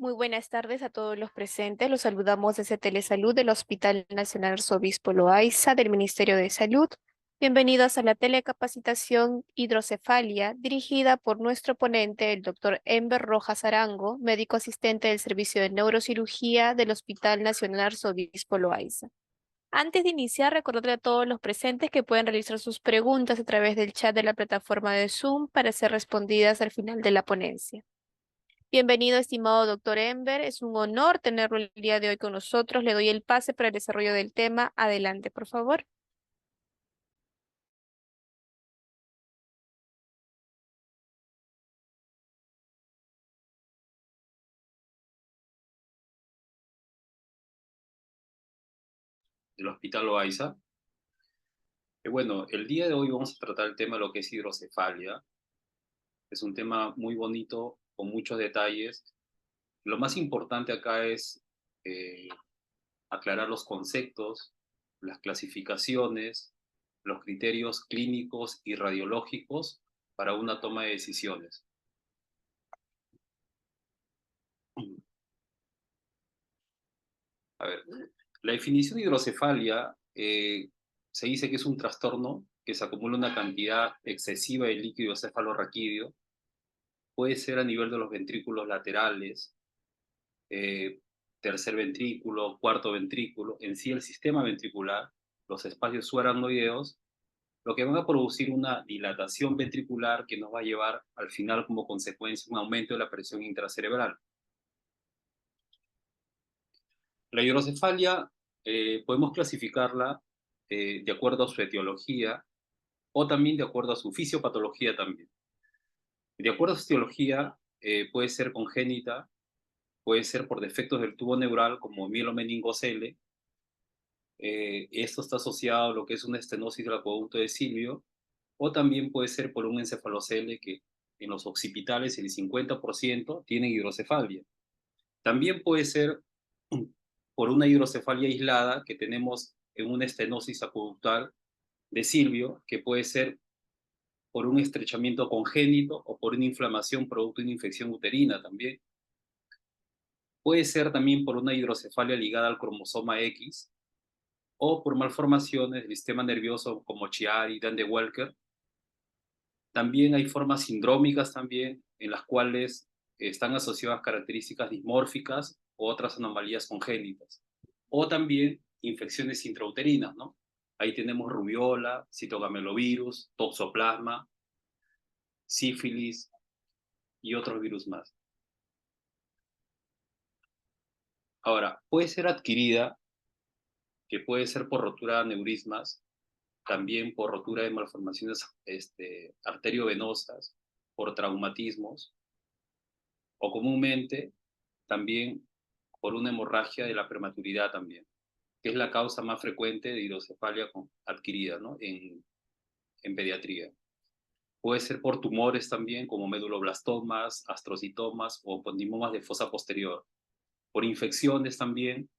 Muy buenas tardes a todos los presentes. Los saludamos desde Telesalud del Hospital Nacional Arzobispo Loaiza del Ministerio de Salud. Bienvenidos a la telecapacitación Hidrocefalia, dirigida por nuestro ponente, el doctor Enver Rojas Arango, médico asistente del Servicio de Neurocirugía del Hospital Nacional Arzobispo Loaiza. Antes de iniciar, recordarle a todos los presentes que pueden realizar sus preguntas a través del chat de la plataforma de Zoom para ser respondidas al final de la ponencia. Bienvenido, estimado doctor Enver. Es un honor tenerlo el día de hoy con nosotros. Le doy el pase para el desarrollo del tema. Adelante, por favor. Del Hospital Loaiza. Bueno, el día de hoy vamos a tratar el tema de lo que es hidrocefalia. Es un tema muy bonito, con muchos detalles. Lo más importante acá es eh, aclarar los conceptos, las clasificaciones, los criterios clínicos y radiológicos para una toma de decisiones. A ver, la definición de hidrocefalia se dice que es un trastorno que se acumula una cantidad excesiva de líquido cefalorraquídeo. Puede ser a nivel de los ventrículos laterales, tercer ventrículo, cuarto ventrículo, en sí el sistema ventricular, los espacios subaracnoideos, lo que van a producir una dilatación ventricular que nos va a llevar al final como consecuencia un aumento de la presión intracerebral. La hidrocefalia podemos clasificarla de acuerdo a su etiología o también de acuerdo a su fisiopatología también. De acuerdo a su etiología, puede ser congénita, puede ser por defectos del tubo neural como mielomeningocele. Esto está asociado a lo que es una estenosis del acueducto de Silvio, o también puede ser por un encefalocele que en los occipitales el 50% tienen hidrocefalia. También puede ser por una hidrocefalia aislada que tenemos en una estenosis acueductal de Silvio, que puede ser por un estrechamiento congénito o por una inflamación producto de una infección uterina también. Puede ser también por una hidrocefalia ligada al cromosoma X o por malformaciones del sistema nervioso como Chiari, Dande-Welker. También hay formas sindrómicas también en las cuales están asociadas características dismórficas o otras anomalías congénitas. O también infecciones intrauterinas, ¿no? Ahí tenemos rubiola, citogamelovirus, toxoplasma, sífilis y otros virus más. Ahora, puede ser adquirida, que puede ser por rotura de aneurismas, también por rotura de malformaciones arteriovenosas, por traumatismos, o comúnmente también por una hemorragia de la prematuridad también, que es la causa más frecuente de hidrocefalia adquirida, ¿no? en pediatría. Puede ser por tumores también, como meduloblastomas, astrocitomas o condimomas de fosa posterior. Por infecciones también,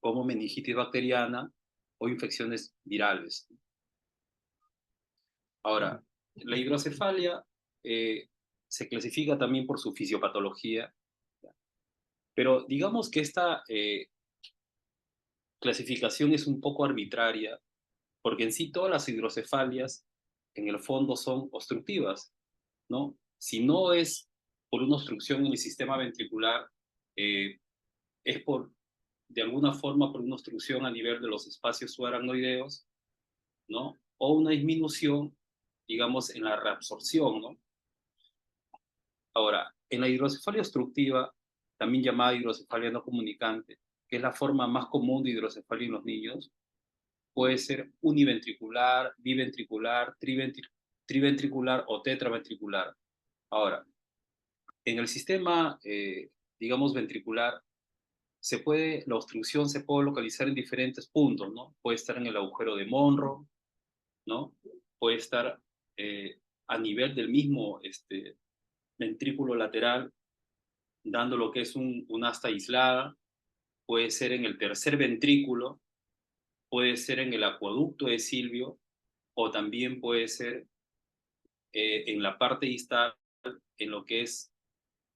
como meningitis bacteriana o infecciones virales. Ahora, la hidrocefalia se clasifica también por su fisiopatología, pero digamos que esta clasificación es un poco arbitraria, porque en sí todas las hidrocefalias en el fondo son obstructivas, ¿no? Si no es por una obstrucción en el sistema ventricular, eh, es de alguna forma, por una obstrucción a nivel de los espacios subaracnoideos, ¿no? O una disminución, digamos, en la reabsorción, ¿no? Ahora, en la hidrocefalia obstructiva, también llamada hidrocefalia no comunicante, que es la forma más común de hidrocefalia en los niños, puede ser univentricular, biventricular, triventricular o tetraventricular. Ahora, en el sistema, digamos, ventricular, la obstrucción se puede localizar en diferentes puntos, ¿no? Puede estar en el agujero de Monro, ¿no? Puede estar a nivel del mismo ventrículo lateral, dando lo que es un asta aislada. Puede ser en el tercer ventrículo, puede ser en el acueducto de Silvio, o también puede ser en la parte distal, en lo que es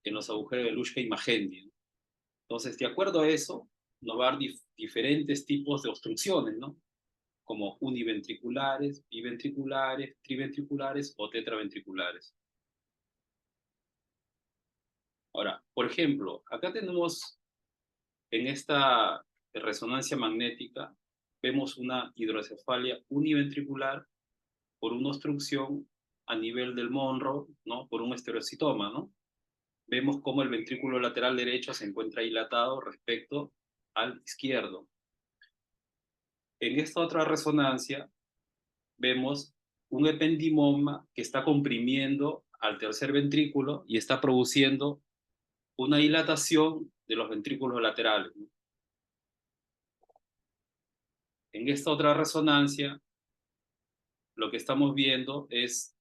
en los agujeros de Luschka y Magendie. Entonces, de acuerdo a eso, nos va a dar diferentes tipos de obstrucciones, ¿no? Como univentriculares, biventriculares, triventriculares o tetraventriculares. Ahora, por ejemplo, acá tenemos en esta resonancia magnética, vemos una hidrocefalia univentricular por una obstrucción a nivel del Monro, ¿no? Por un estereocitoma, ¿no? Vemos cómo el ventrículo lateral derecho se encuentra dilatado respecto al izquierdo. En esta otra resonancia vemos un ependimoma que está comprimiendo al tercer ventrículo y está produciendo una dilatación de los ventrículos laterales. En esta otra resonancia, lo que estamos viendo es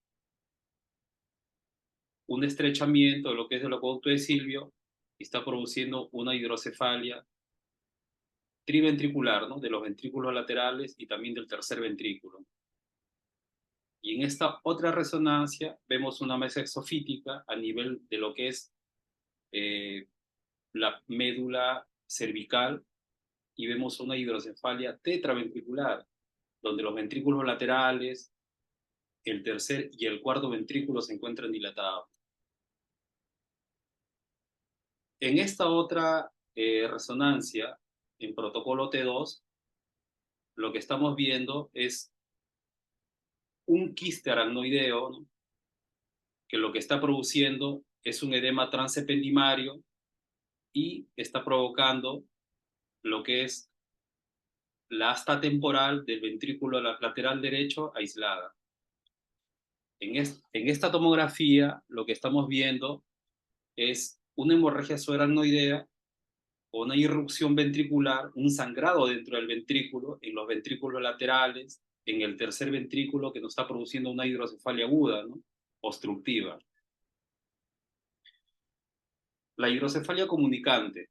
un estrechamiento de lo que es el acueducto de Silvio y está produciendo una hidrocefalia triventricular, ¿no? De los ventrículos laterales y también del tercer ventrículo. Y en esta otra resonancia vemos una masa exofítica a nivel de lo que es eh, la médula cervical y vemos una hidrocefalia tetraventricular, donde los ventrículos laterales, el tercer y el cuarto ventrículo se encuentran dilatados. En esta otra resonancia, en protocolo T2, lo que estamos viendo es un quiste aracnoideo, ¿no? Que lo que está produciendo es un edema transependimario y está provocando lo que es la asta temporal del ventrículo lateral derecho aislada. En esta tomografía lo que estamos viendo es una hemorragia subaracnoidea o una irrupción ventricular, un sangrado dentro del ventrículo, en los ventrículos laterales, en el tercer ventrículo que nos está produciendo una hidrocefalia aguda, ¿no? Obstructiva. La hidrocefalia comunicante.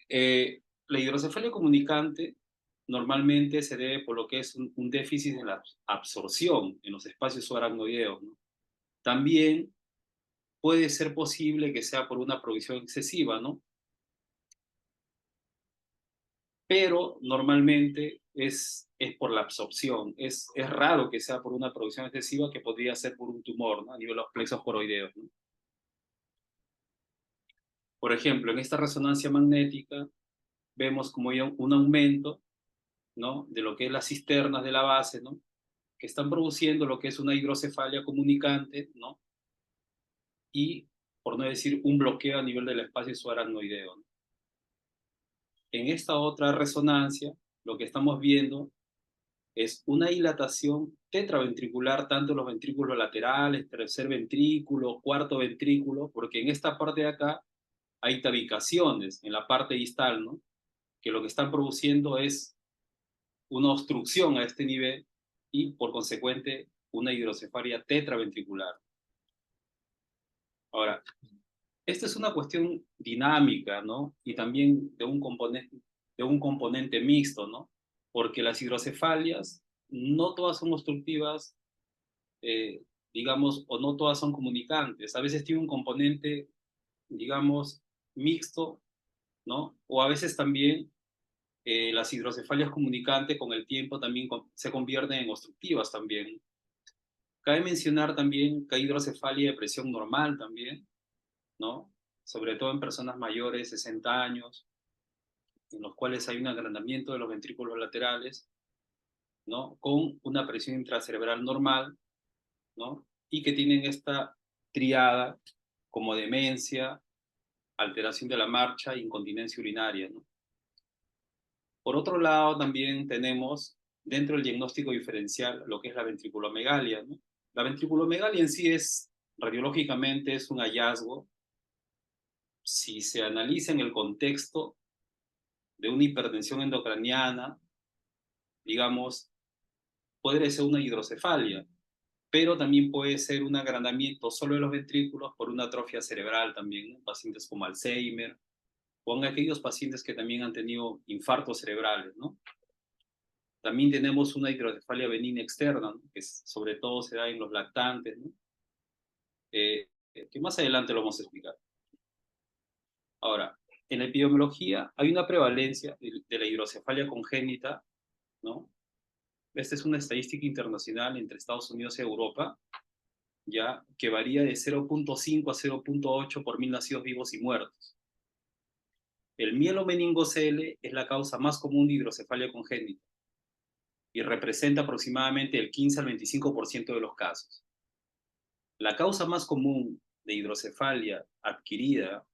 La hidrocefalia comunicante normalmente se debe por lo que es un déficit en la absorción en los espacios subaracnoideos, ¿no? También puede ser posible que sea por una provisión excesiva, ¿no? Pero normalmente es por la absorción. Es raro que sea por una producción excesiva, que podría ser por un tumor, ¿no? A nivel de los plexos coroideos, ¿no? Por ejemplo, en esta resonancia magnética vemos como hay un aumento, ¿no? De lo que es las cisternas de la base, ¿no? Que están produciendo lo que es una hidrocefalia comunicante, ¿no? Y, por no decir, un bloqueo a nivel del espacio subaracnoideo, ¿no? En esta otra resonancia, lo que estamos viendo es una dilatación tetraventricular, tanto los ventrículos laterales, tercer ventrículo, cuarto ventrículo, porque en esta parte de acá hay tabicaciones en la parte distal, ¿no? Que lo que están produciendo es una obstrucción a este nivel y, por consecuente, una hidrocefalia tetraventricular. Ahora, esta es una cuestión dinámica, ¿no? Y también de un componente mixto, ¿no? Porque las hidrocefalias no todas son obstructivas, eh, digamos, o no todas son comunicantes. A veces tiene un componente, digamos, mixto, ¿no? O a veces también las hidrocefalias comunicantes con el tiempo también se convierten en obstructivas también. Cabe mencionar también que hay hidrocefalia de presión normal también, ¿no? Sobre todo en personas mayores de 60 años, en los cuales hay un agrandamiento de los ventrículos laterales, ¿no? Con una presión intracerebral normal, ¿no? Y que tienen esta triada como demencia, alteración de la marcha e incontinencia urinaria, ¿no? Por otro lado, también tenemos dentro del diagnóstico diferencial lo que es la ventriculomegalia, ¿no? La ventriculomegalia en sí es, radiológicamente, es un hallazgo si se analiza en el contexto de una hipertensión endocraniana, digamos, puede ser una hidrocefalia, pero también puede ser un agrandamiento solo de los ventrículos por una atrofia cerebral también, ¿no? Pacientes como Alzheimer, o en aquellos pacientes que también han tenido infartos cerebrales, ¿no? También tenemos una hidrocefalia benigna externa, ¿no? Que sobre todo se da en los lactantes, ¿no? Que más adelante lo vamos a explicar. Ahora, en la epidemiología hay una prevalencia de la hidrocefalia congénita, ¿no? Esta es una estadística internacional entre Estados Unidos y Europa, ya que varía de 0,5 a 0,8 por 1000 nacidos vivos y muertos. El mielomeningocele es la causa más común de hidrocefalia congénita y representa aproximadamente el 15 al 25% de los casos. La causa más común de hidrocefalia adquirida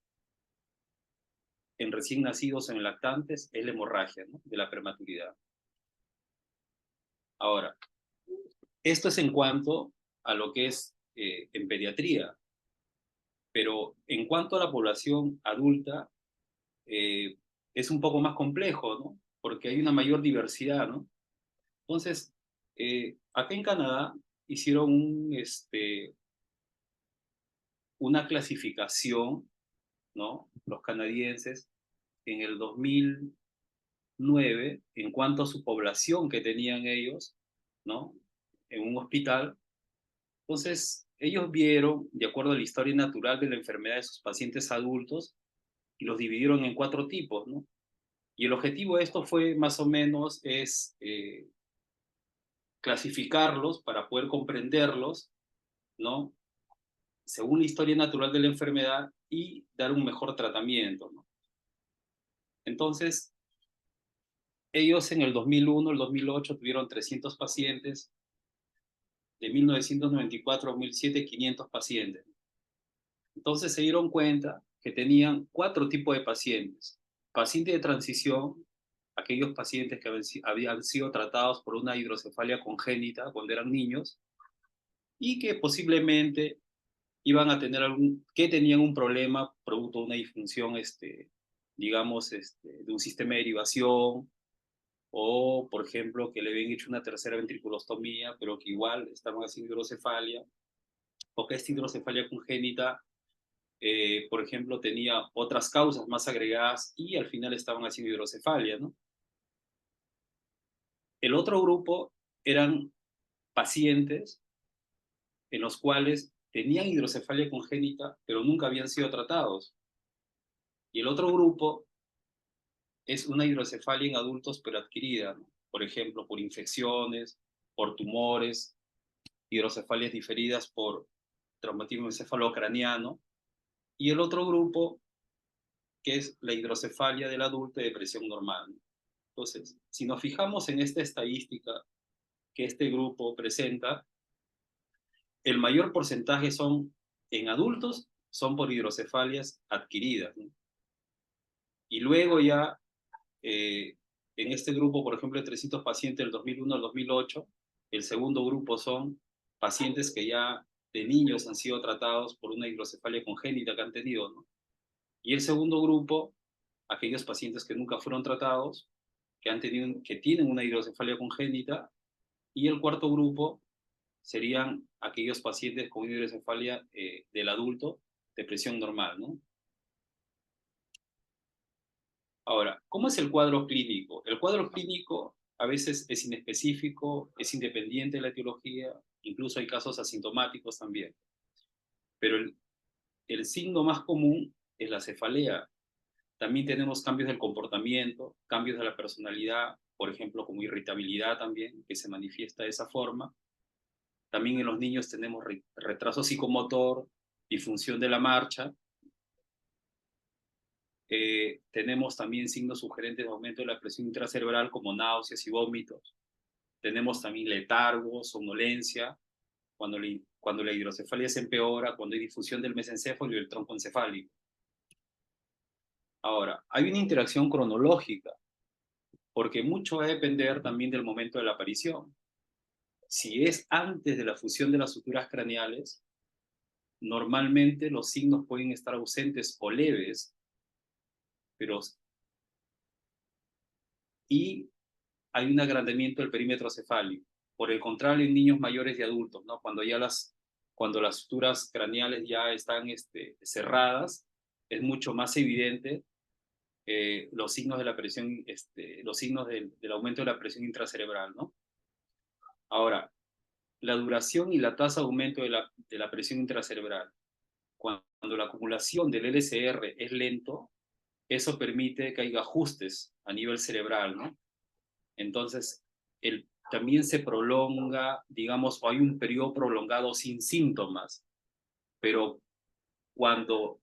en recién nacidos o en lactantes es la hemorragia, ¿no?, de la prematuridad. Ahora, esto es en cuanto a lo que es en pediatría, pero en cuanto a la población adulta, eh, es un poco más complejo, ¿no? Porque hay una mayor diversidad, ¿no? Entonces, acá en Canadá hicieron una clasificación, ¿no? Los canadienses en el 2009 en cuanto a su población que tenían ellos, ¿no? En un hospital. Entonces, ellos vieron, de acuerdo a la historia natural de la enfermedad de sus pacientes adultos, y los dividieron en 4 tipos, ¿no? Y el objetivo de esto fue más o menos es clasificarlos para poder comprenderlos, ¿no? Según la historia natural de la enfermedad y dar un mejor tratamiento, ¿no? Entonces, ellos en el 2001, el 2008 tuvieron 300 pacientes, de 1994 a 2007 500 pacientes. Entonces se dieron cuenta que tenían 4 tipos de pacientes. Pacientes de transición, aquellos pacientes que habían sido tratados por una hidrocefalia congénita cuando eran niños y que posiblemente iban a tener que tenían un problema producto de una disfunción, digamos, de un sistema de derivación, o, por ejemplo, que le habían hecho una tercera ventriculostomía, pero que igual estaban haciendo hidrocefalia, o que esta hidrocefalia congénita, por ejemplo, tenía otras causas más agregadas y al final estaban haciendo hidrocefalia, ¿no? El otro grupo eran pacientes en los cuales tenían hidrocefalia congénita, pero nunca habían sido tratados. Y el otro grupo es una hidrocefalia en adultos, pero adquirida, ¿no? Por ejemplo, por infecciones, por tumores, hidrocefalias diferidas por traumatismo encefalocraniano. Y el otro grupo, que es la hidrocefalia del adulto de presión normal, ¿no? Entonces, si nos fijamos en esta estadística que este grupo presenta, el mayor porcentaje son en adultos, son por hidrocefalias adquiridas, ¿no? Y luego ya, en este grupo, por ejemplo, de 300 pacientes del 2001 al 2008, el segundo grupo son pacientes que ya de niños han sido tratados por una hidrocefalia congénita que han tenido, ¿no? Y el segundo grupo, aquellos pacientes que nunca fueron tratados, que tienen una hidrocefalia congénita. Y el cuarto grupo serían aquellos pacientes con hidrocefalia del adulto de presión normal, ¿no? Ahora, ¿cómo es el cuadro clínico? El cuadro clínico a veces es inespecífico, es independiente de la etiología, incluso hay casos asintomáticos también. Pero el signo más común es la cefalea. También tenemos cambios del comportamiento, cambios de la personalidad, por ejemplo, como irritabilidad también, que se manifiesta de esa forma. También en los niños tenemos retraso psicomotor, disfunción de la marcha. Tenemos también signos sugerentes de aumento de la presión intracerebral como náuseas y vómitos. Tenemos también letargo, somnolencia, cuando la hidrocefalia se empeora, cuando hay difusión del mesencéfalo y del tronco encefálico. Ahora, hay una interacción cronológica, porque mucho va a depender también del momento de la aparición. Si es antes de la fusión de las suturas craneales, normalmente los signos pueden estar ausentes o leves, pero y hay un agrandamiento del perímetro cefálico. Por el contrario, en niños mayores y adultos, ¿no? Cuando las suturas craneales ya están cerradas, es mucho más evidente los signos de la presión, los signos del aumento de la presión intracerebral, ¿no? Ahora, la duración y la tasa de aumento de la presión intracerebral. Cuando la acumulación del LCR es lento, eso permite que haya ajustes a nivel cerebral, ¿no? Entonces, también se prolonga, digamos, o hay un periodo prolongado sin síntomas, pero cuando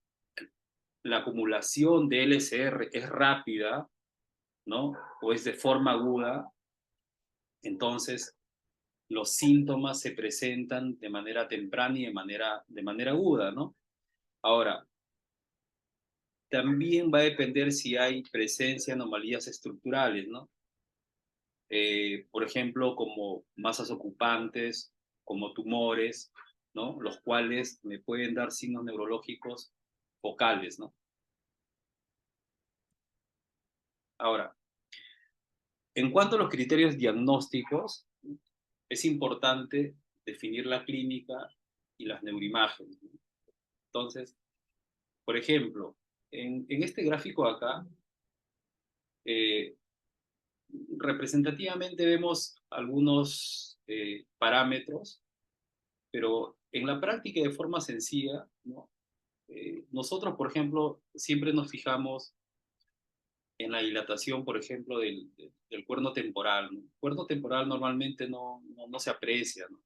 la acumulación de LSR es rápida, ¿no? O es de forma aguda, entonces los síntomas se presentan de manera temprana y de manera aguda, ¿no? Ahora, también va a depender si hay presencia de anomalías estructurales, ¿no? Por ejemplo, como masas ocupantes, como tumores, ¿no? Los cuales me pueden dar signos neurológicos focales, ¿no? Ahora, en cuanto a los criterios diagnósticos, es importante definir la clínica y las neuroimágenes, ¿no? Entonces, por ejemplo, en este gráfico acá, eh, representativamente vemos algunos parámetros, pero en la práctica de forma sencilla, ¿no? Nosotros, por ejemplo, siempre nos fijamos en la dilatación, por ejemplo, del cuerno temporal, ¿no? El cuerno temporal normalmente no se aprecia, ¿no?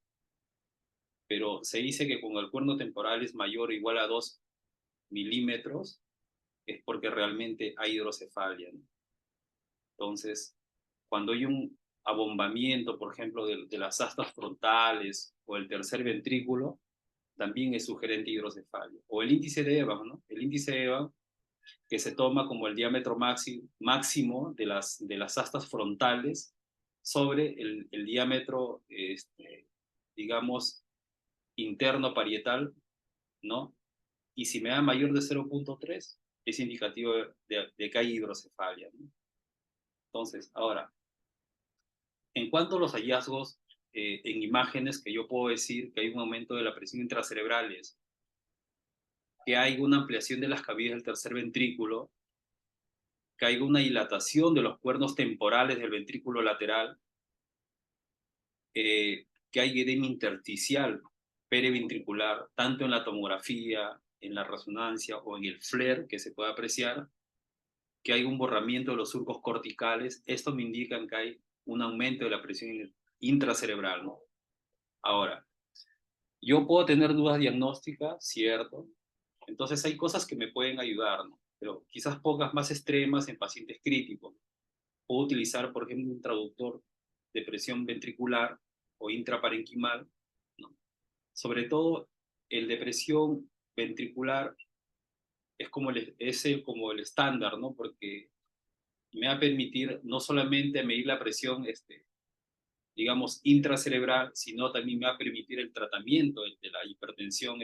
Pero se dice que cuando el cuerno temporal es mayor o igual a 2 milímetros, es porque realmente hay hidrocefalia, ¿no? Entonces, cuando hay un abombamiento, por ejemplo, de las astas frontales o el tercer ventrículo, también es sugerente hidrocefalia. O el índice de Evans, ¿no? El índice de Evans, que se toma como el diámetro máximo de las astas frontales sobre el diámetro, digamos, interno parietal, ¿no? Y si me da mayor de 0,3, es indicativo de que hay hidrocefalia, ¿no? Entonces, ahora, en cuanto a los hallazgos en imágenes, que yo puedo decir que hay un aumento de la presión intracerebral, que hay una ampliación de las cavidades del tercer ventrículo, que hay una dilatación de los cuernos temporales del ventrículo lateral, que hay edema intersticial periventricular, tanto en la tomografía, en la resonancia o en el FLAIR que se puede apreciar, que hay un borramiento de los surcos corticales. Esto me indica que hay un aumento de la presión intracerebral, ¿no? Ahora, yo puedo tener dudas diagnósticas, ¿cierto? Entonces hay cosas que me pueden ayudar, ¿no? Pero quizás pocas más extremas en pacientes críticos. Puedo utilizar, por ejemplo, un traductor de presión ventricular o intraparenquimal, ¿no? Sobre todo, el de presión ventricular es como el estándar, ¿no? Porque me va a permitir no solamente medir la presión, digamos, intracerebral, sino también me va a permitir el tratamiento de la hipertensión,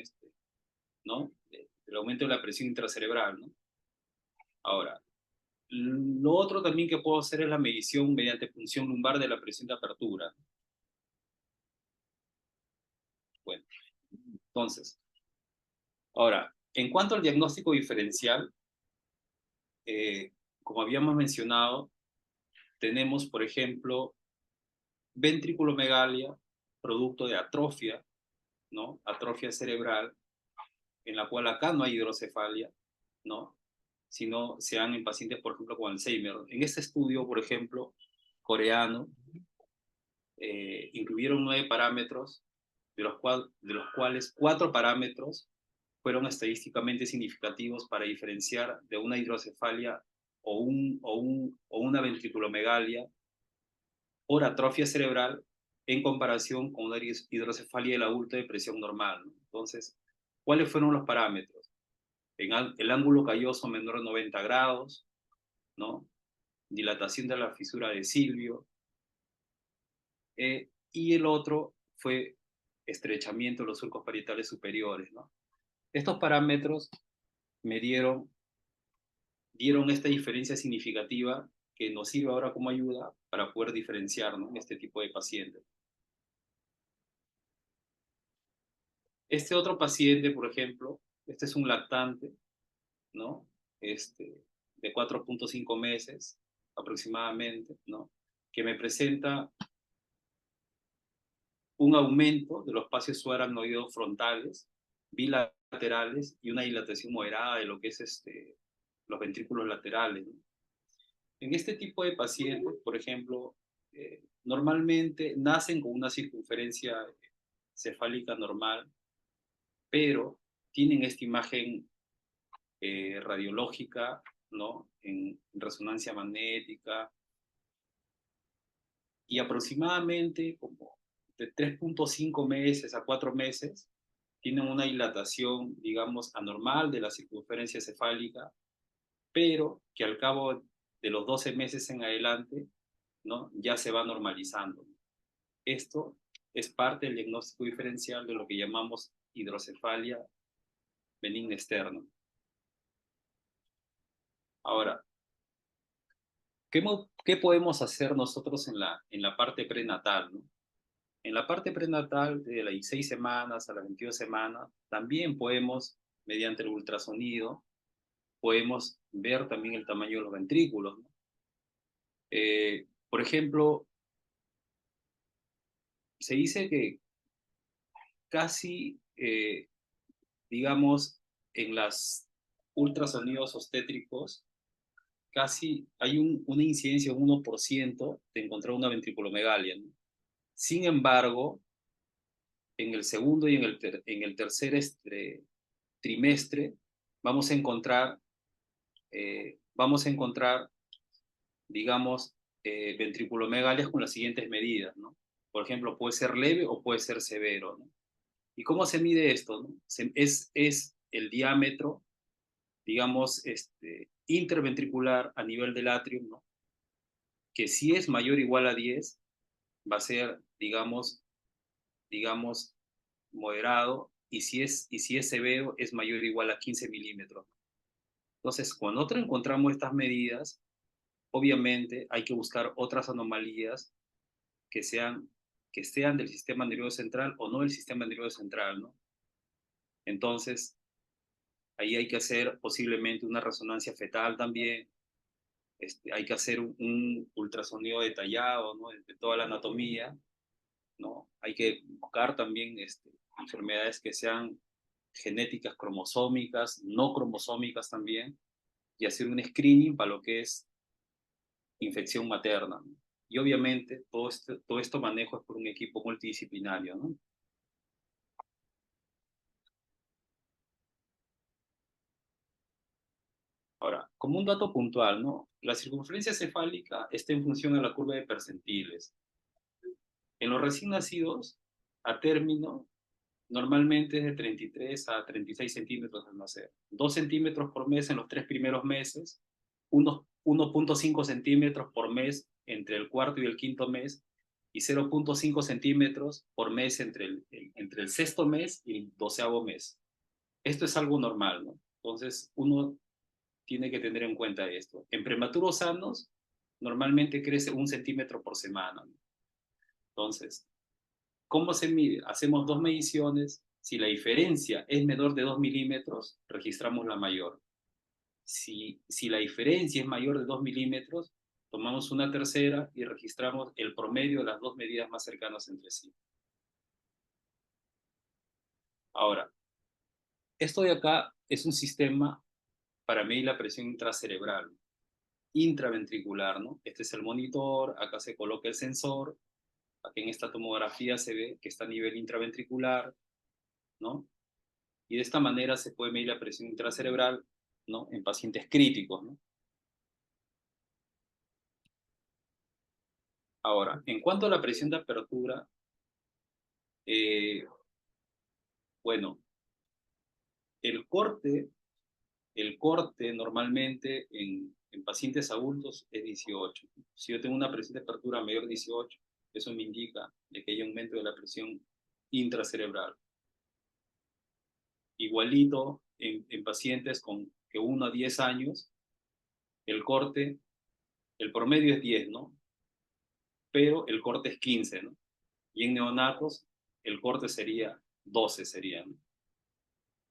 ¿no? Del aumento de la presión intracerebral, ¿no? Ahora, lo otro también que puedo hacer es la medición mediante punción lumbar de la presión de apertura. Bueno, entonces, ahora, en cuanto al diagnóstico diferencial, como habíamos mencionado, tenemos, por ejemplo, ventriculomegalia, producto de atrofia, ¿no? Atrofia cerebral, en la cual acá no hay hidrocefalia, ¿no? Sino se dan en pacientes, por ejemplo, con Alzheimer. En este estudio, por ejemplo, coreano, incluyeron 9 parámetros, de los cuales 4 parámetros fueron estadísticamente significativos para diferenciar de una hidrocefalia o una ventriculomegalia por atrofia cerebral en comparación con una hidrocefalia del adulto de presión normal, ¿no? Entonces, ¿cuáles fueron los parámetros? El ángulo calloso menor de 90 grados, ¿no? Dilatación de la fisura de Silvio, y el otro fue estrechamiento de los surcos parietales superiores, ¿no? Estos parámetros me dieron esta diferencia significativa que nos sirve ahora como ayuda para poder diferenciar, ¿no?, en este tipo de pacientes. Este otro paciente, por ejemplo, este es un lactante, ¿no? De 4,5 meses aproximadamente, ¿no? Que me presenta un aumento de los espacios subaracnoideos frontales, bilaterales y una dilatación moderada de lo que es los ventrículos laterales, ¿no? En este tipo de pacientes, por ejemplo, normalmente nacen con una circunferencia cefálica normal, pero tienen esta imagen radiológica, ¿no? En resonancia magnética, y aproximadamente como de 3,5 meses a 4 meses tienen una dilatación, digamos, anormal de la circunferencia cefálica, pero que al cabo de los 12 meses en adelante, ¿no? Ya se va normalizando. Esto es parte del diagnóstico diferencial de lo que llamamos hidrocefalia benigna externa. Ahora, ¿qué podemos hacer nosotros en la parte prenatal, ¿no? En la parte prenatal, de las 16 semanas a las 22 semanas, también podemos, mediante el ultrasonido, podemos ver también el tamaño de los ventrículos, ¿no? Por ejemplo, se dice que casi, digamos, en las ultrasonidos obstétricos, casi hay una incidencia de un 1% de encontrar una ventriculomegalia, ¿no? Sin embargo, en el segundo y en el tercer trimestre vamos a encontrar, digamos, ventriculomegalias con las siguientes medidas, ¿no? Por ejemplo, puede ser leve o puede ser severo, ¿no? ¿Y cómo se mide esto, no? Es el diámetro, digamos, interventricular a nivel del atrium, ¿no? Que si es mayor o igual a 10, va a ser, digamos, moderado, y si es severo, es mayor o igual a 15 milímetros. Entonces, cuando nosotros encontramos estas medidas, obviamente hay que buscar otras anomalías que sean, que sean del sistema nervioso central o no del sistema nervioso central, ¿no? Entonces, ahí hay que hacer posiblemente una resonancia fetal también, hay que hacer un ultrasonido detallado, ¿no? De toda la anatomía, ¿no? Hay que buscar también enfermedades que sean genéticas cromosómicas, no cromosómicas también, y hacer un screening para lo que es infección materna, ¿no? Y obviamente todo esto manejo es por un equipo multidisciplinario, ¿no? Ahora, como un dato puntual, ¿no? La circunferencia cefálica está en función de la curva de percentiles. En los recién nacidos, a término, normalmente es de 33 a 36 centímetros al nacer. 2 centímetros por mes en los 3 primeros meses, unos 1,5 centímetros por mes entre el cuarto y el quinto mes, y 0,5 centímetros por mes entre el sexto mes y el 12º mes. Esto es algo normal, ¿no? Entonces, uno tiene que tener en cuenta esto. En prematuros sanos, normalmente crece 1 centímetro por semana, ¿no? Entonces, ¿cómo se mide? Hacemos dos mediciones. Si la diferencia es menor de 2 milímetros, registramos la mayor. Si la diferencia es mayor de 2 milímetros, tomamos una tercera y registramos el promedio de las dos medidas más cercanas entre sí. Ahora, esto de acá es un sistema para medir la presión intracerebral, intraventricular, ¿no? Este es el monitor, acá se coloca el sensor, aquí en esta tomografía se ve que está a nivel intraventricular, ¿no? Y de esta manera se puede medir la presión intracerebral, ¿no? En pacientes críticos, ¿no? Ahora, en cuanto a la presión de apertura, eh, bueno, el corte, el corte normalmente en pacientes adultos es 18. Si yo tengo una presión de apertura mayor de 18, eso me indica de que hay aumento de la presión intracerebral. Igualito en pacientes con que 1 a 10 años, el corte, el promedio es 10, ¿no? Pero el corte es 15, ¿no? Y en neonatos, el corte sería 12, serían, ¿no?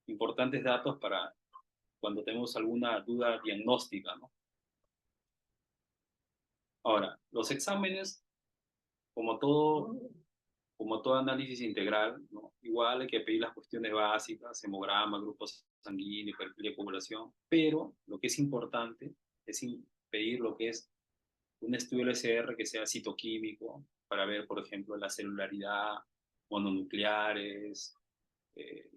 Importantes datos para cuando tenemos alguna duda diagnóstica, ¿no? Ahora, los exámenes, como todo, como todo análisis integral, ¿no? Igual hay que pedir las cuestiones básicas, hemograma, grupos sanguíneos, perfil de población, pero lo que es importante es pedir lo que es un estudio LCR que sea citoquímico, para ver, por ejemplo, la celularidad, mononucleares, eh,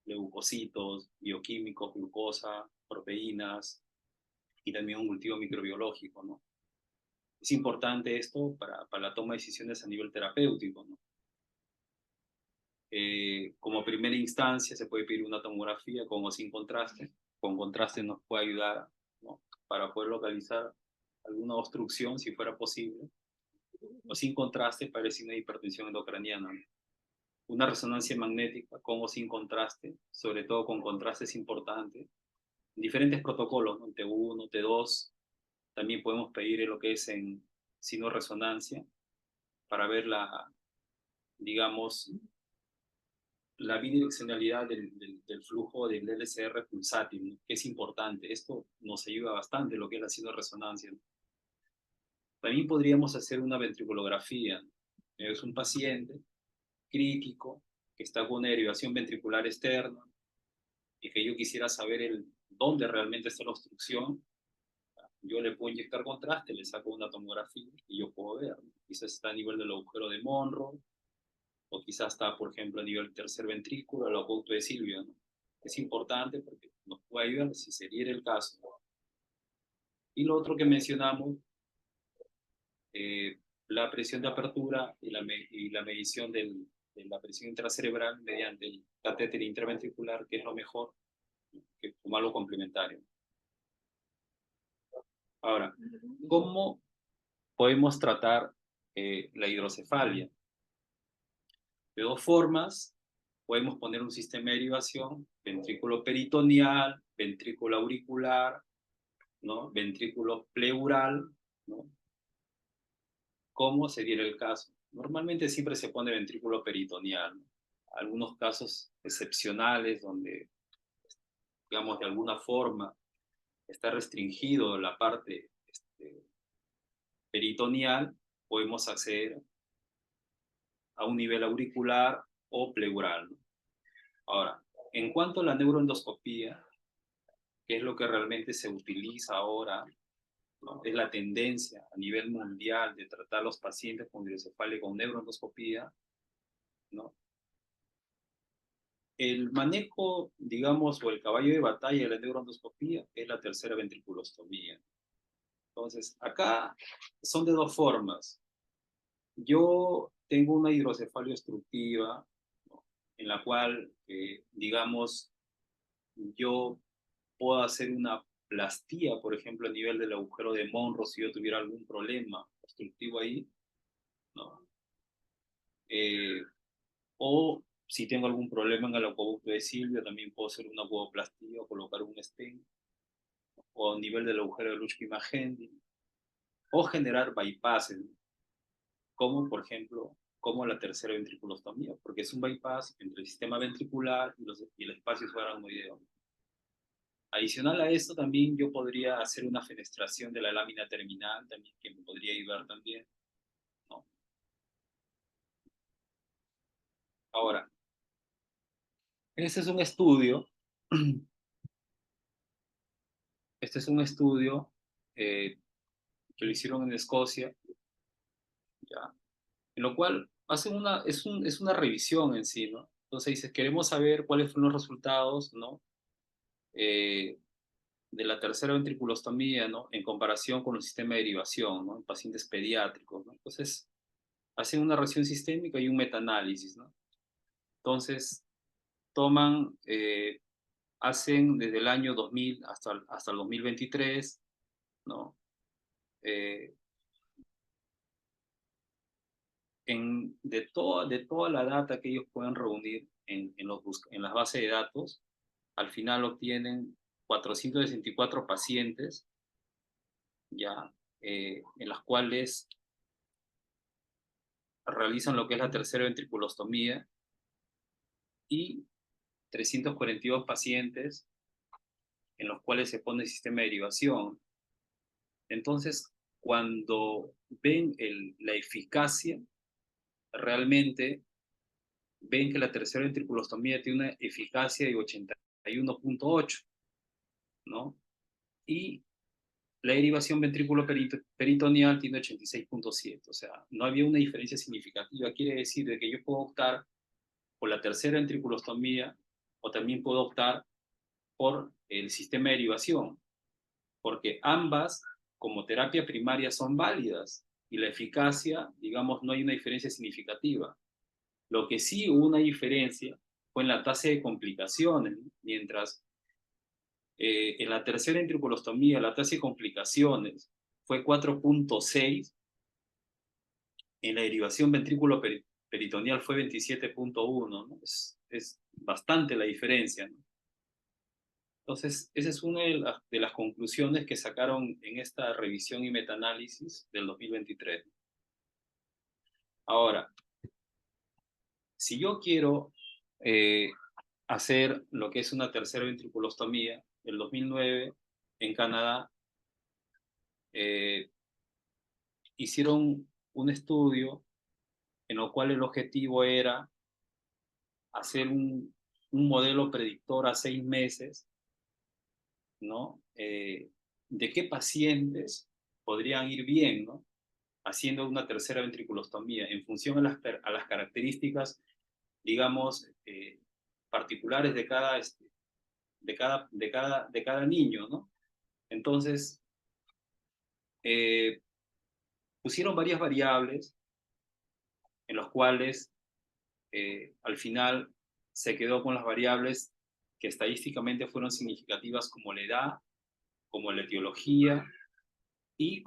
leucocitos, bioquímicos, glucosa, proteínas, y también un cultivo microbiológico, ¿no? Es importante esto para la toma de decisiones a nivel terapéutico, ¿no? Como primera instancia se puede pedir una tomografía con o sin contraste. Con contraste nos puede ayudar, ¿no? Para poder localizar alguna obstrucción, si fuera posible. O sin contraste parece una hipertensión endocraniana, ¿no? Una resonancia magnética con o sin contraste, sobre todo con contraste es importante. Diferentes protocolos, ¿no? T1, T2, también podemos pedir lo que es en sino-resonancia para ver digamos, la bidireccionalidad del flujo del LCR pulsátil, ¿no? Que es importante. Esto nos ayuda bastante lo que es la sino-resonancia, ¿no? También podríamos hacer una ventriculografía. Es un paciente crítico que está con una derivación ventricular externa y que yo quisiera saber dónde realmente está la obstrucción. Yo le puedo inyectar contraste, le saco una tomografía y yo puedo ver, ¿no? Quizás está a nivel del agujero de Monroe, o quizás está, por ejemplo, a nivel del tercer ventrículo, el acueducto de Silvio, ¿no? Es importante porque nos puede ayudar si se diera el caso. Y lo otro que mencionamos, eh, la presión de apertura y la medición de la presión intracerebral mediante el catéter interventricular, que es lo mejor, que como algo complementario. Ahora, ¿cómo podemos tratar la hidrocefalia? De dos formas, podemos poner un sistema de derivación, ventrículo peritoneal, ventrículo auricular, ¿no? Ventrículo pleural, ¿no? ¿Cómo se diera el caso? Normalmente siempre se pone ventrículo peritoneal, ¿no? Algunos casos excepcionales donde, digamos, de alguna forma está restringido la parte peritoneal, podemos acceder a un nivel auricular o pleural, ¿no? Ahora, en cuanto a la neuroendoscopía, que es lo que realmente se utiliza ahora, ¿no? Es la tendencia a nivel mundial de tratar a los pacientes con hidrocefalia con neuroendoscopía, ¿no? El manejo, digamos, o el caballo de batalla de la neuroendoscopía es la tercera ventriculostomía. Entonces, acá son de dos formas. Yo tengo una hidrocefalia obstructiva, ¿no? En la cual, digamos, yo puedo hacer una plastía, por ejemplo, a nivel del agujero de Monroe si yo tuviera algún problema obstructivo ahí, ¿no? Eh, o si tengo algún problema en el acueducto de Silvio, también puedo hacer una acuoplastía o colocar un stent, o a nivel del agujero de Lutschki-Magendie, o generar bypasses, ¿no? Como por ejemplo, como la tercera ventriculostomía, porque es un bypass entre el sistema ventricular y el espacio subaracnoideo. Adicional a esto, también yo podría hacer una fenestración de la lámina terminal, también, que me podría ayudar también, ¿no? Ahora, este es un estudio, este es un estudio que lo hicieron en Escocia, ¿ya? En lo cual hacen es una revisión en sí, ¿no? Entonces dice, queremos saber cuáles fueron los resultados, ¿no? Eh, de la tercera ventriculostomía, ¿no? En comparación con el sistema de derivación, ¿no? En pacientes pediátricos, ¿no? Entonces, hacen una revisión sistémica y un metaanálisis, ¿no? Entonces, toman, hacen desde el año 2000 hasta el 2023, ¿no? Eh, de toda la data que ellos pueden reunir en las bases de datos, al final obtienen 464 pacientes, ya, en las cuales realizan lo que es la tercera ventriculostomía, y 342 pacientes en los cuales se pone el sistema de derivación. Entonces, cuando ven la eficacia, realmente ven que la tercera ventriculostomía tiene una eficacia de 81.8, ¿no? Y la derivación ventrículo-peritoneal tiene 86.7, o sea, no había una diferencia significativa. Quiere decir de que yo puedo optar por la tercera ventriculostomía o también puedo optar por el sistema de derivación, porque ambas como terapia primaria son válidas y la eficacia, digamos, no hay una diferencia significativa. Lo que sí hubo una diferencia fue en la tasa de complicaciones, ¿no? Mientras en la tercera ventriculostomía la tasa de complicaciones fue 4.6, en la derivación ventrículo-peritoneal fue 27.1, ¿no? Es bastante la diferencia, ¿no? Entonces, esa es una de las conclusiones que sacaron en esta revisión y metaanálisis del 2023. Ahora, si yo quiero hacer lo que es una tercera ventriculostomía, el 2009 en Canadá eh, hicieron un estudio en el cual el objetivo era hacer un modelo predictor a 6 meses, ¿no? De qué pacientes podrían ir bien, ¿no? Haciendo una tercera ventriculostomía en función a las características, digamos, particulares de cada niño, ¿no? Entonces, pusieron varias variables en las cuales al final se quedó con las variables que estadísticamente fueron significativas como la edad, como la etiología y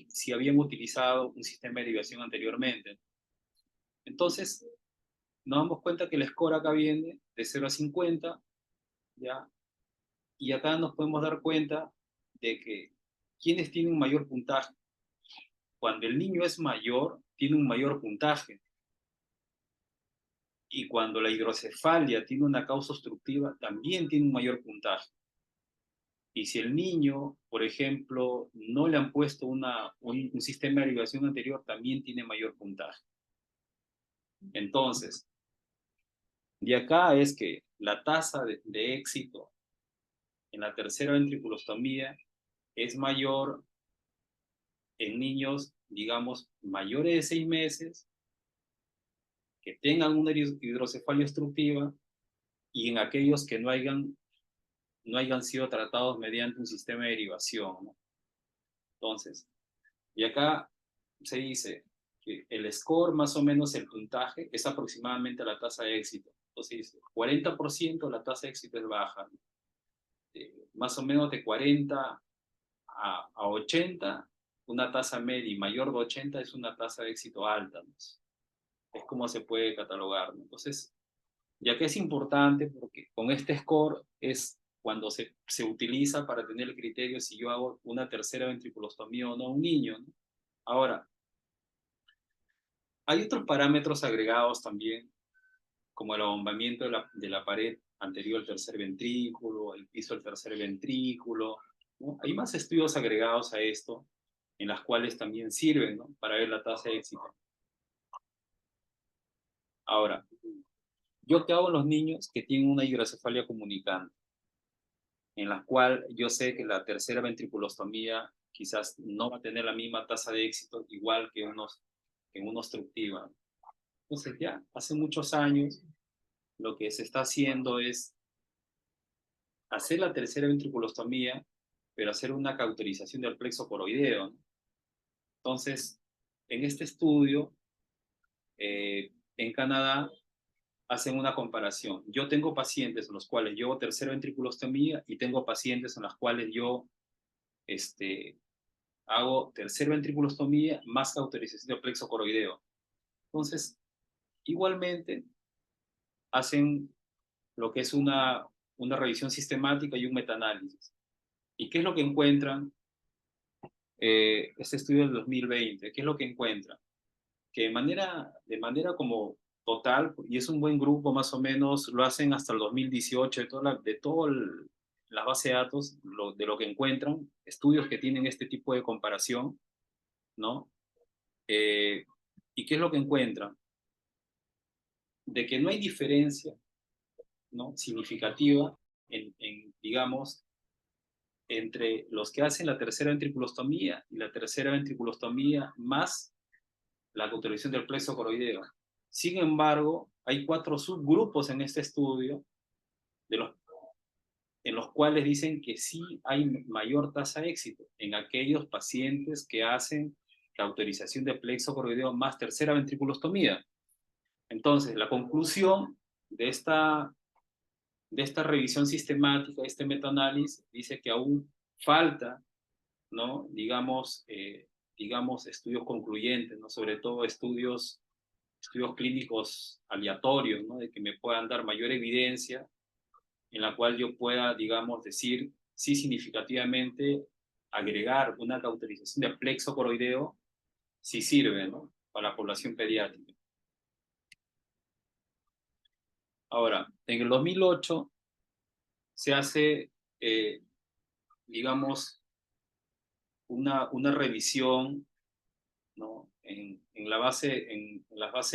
si habían utilizado un sistema de derivación anteriormente. Entonces, nos damos cuenta que el score acá viene de 0 a 50, ¿ya? Y acá nos podemos dar cuenta de que quienes tienen mayor puntaje. Cuando el niño es mayor, tiene un mayor puntaje. Y cuando la hidrocefalia tiene una causa obstructiva, también tiene un mayor puntaje. Y si el niño, por ejemplo, no le han puesto un sistema de derivación anterior, también tiene mayor puntaje. Entonces, de acá es que la tasa de éxito en la tercera ventriculostomía es mayor en niños, digamos, mayores de 6 meses, que tengan una hidrocefalia obstructiva y en aquellos que no hayan sido tratados mediante un sistema de derivación, ¿no? Entonces, y acá se dice que el score, más o menos el puntaje, es aproximadamente la tasa de éxito. Entonces dice, 40% la tasa de éxito es baja, ¿no? Más o menos de 40 a 80, una tasa media y mayor de 80 es una tasa de éxito alta, ¿no? Es como se puede catalogar, ¿no? Entonces, ya que es importante porque con este score es cuando se utiliza para tener el criterio si yo hago una tercera ventriculostomía o no a un niño, ¿no? Ahora, hay otros parámetros agregados también, como el abombamiento de la pared anterior al tercer ventrículo, el piso del tercer ventrículo, ¿no? Hay más estudios agregados a esto, en las cuales también sirven, ¿no? Para ver la tasa de éxito. Ahora, ¿yo qué hago en los niños que tienen una hidrocefalia comunicante? En la cual yo sé que la tercera ventriculostomía quizás no va a tener la misma tasa de éxito igual que una obstructiva. Entonces ya hace muchos años lo que se está haciendo es hacer la tercera ventriculostomía, pero hacer una cauterización del plexo coroideo, ¿no? Entonces, en este estudio, en Canadá, hacen una comparación. Yo tengo pacientes en los cuales yo hago tercera ventriculostomía y tengo pacientes en los cuales yo hago tercera ventriculostomía más cauterización del plexo coroideo. Entonces, igualmente, hacen lo que es una revisión sistemática y un metaanálisis. ¿Y qué es lo que encuentran? Este estudio del 2020, ¿qué es lo que encuentran? Que de manera como total, y es un buen grupo más o menos, lo hacen hasta el 2018, de todo la base de datos, de lo que encuentran, estudios que tienen este tipo de comparación, ¿no? ¿Y qué es lo que encuentran? De que no hay diferencia, ¿no?, significativa digamos, entre los que hacen la tercera ventriculostomía y la tercera ventriculostomía más la cauterización del plexo coroideo. Sin embargo, hay 4 subgrupos en este estudio de en los cuales dicen que sí hay mayor tasa de éxito en aquellos pacientes que hacen cauterización de plexo coroideo más tercera ventriculostomía. Entonces, la conclusión de esta revisión sistemática, este metaanálisis, dice que aún falta, ¿no?, digamos, estudios concluyentes, ¿no?, sobre todo estudios clínicos aleatorios, ¿no?, de que me puedan dar mayor evidencia en la cual yo pueda, digamos, decir sí significativamente agregar una cauterización de plexo coroideo sí sirve, ¿no?, para la población pediátrica. Ahora, en el 2008 se hace, digamos, una revisión, ¿no?, en la base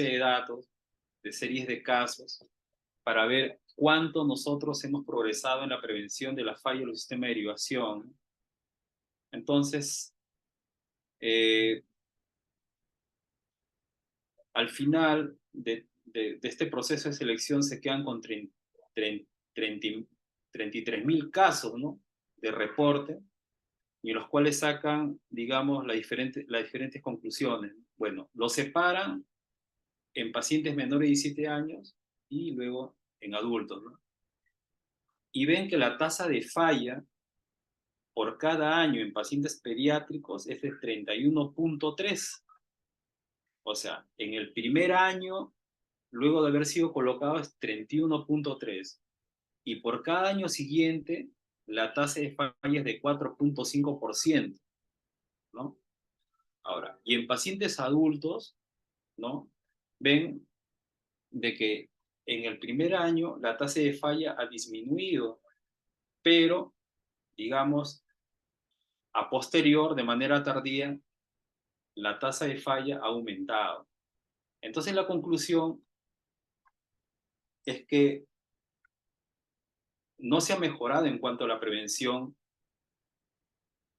de datos de series de casos para ver cuánto nosotros hemos progresado en la prevención de la falla de los sistemas de derivación. Entonces, al final de este proceso de selección se quedan con 33.000 casos, ¿no?, de reporte, y en los cuales sacan, digamos, las diferentes conclusiones. Bueno, lo separan en pacientes menores de 17 años y luego en adultos, ¿no? Y ven que la tasa de falla por cada año en pacientes pediátricos es de 31.3. O sea, en el primer año, luego de haber sido colocado, es 31.3. Y por cada año siguiente, la tasa de falla es de 4.5%, ¿no? Ahora, y en pacientes adultos, ¿no?, ven de que en el primer año la tasa de falla ha disminuido, pero, digamos, a posterior, de manera tardía, la tasa de falla ha aumentado. Entonces la conclusión es que no se ha mejorado en cuanto a la prevención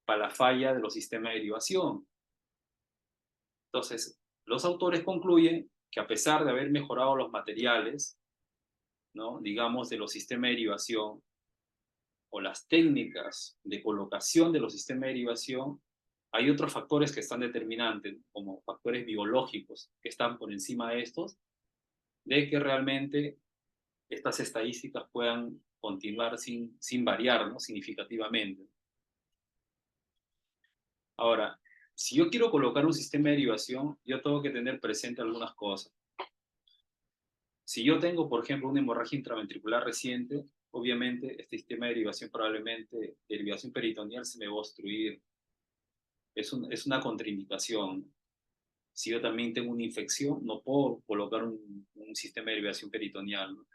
para la falla de los sistemas de derivación. Entonces, los autores concluyen que a pesar de haber mejorado los materiales, ¿no?, digamos, de los sistemas de derivación o las técnicas de colocación de los sistemas de derivación, hay otros factores que están determinantes, como factores biológicos que están por encima de estos, de que realmente estas estadísticas puedan continuar sin variar, ¿no?, significativamente. Ahora, si yo quiero colocar un sistema de derivación, yo tengo que tener presente algunas cosas. Si yo tengo, por ejemplo, una hemorragia intraventricular reciente, obviamente este sistema de derivación probablemente, derivación peritoneal, se me va a obstruir. Es una contraindicación. Si yo también tengo una infección, no puedo colocar un sistema de derivación peritoneal, ¿no?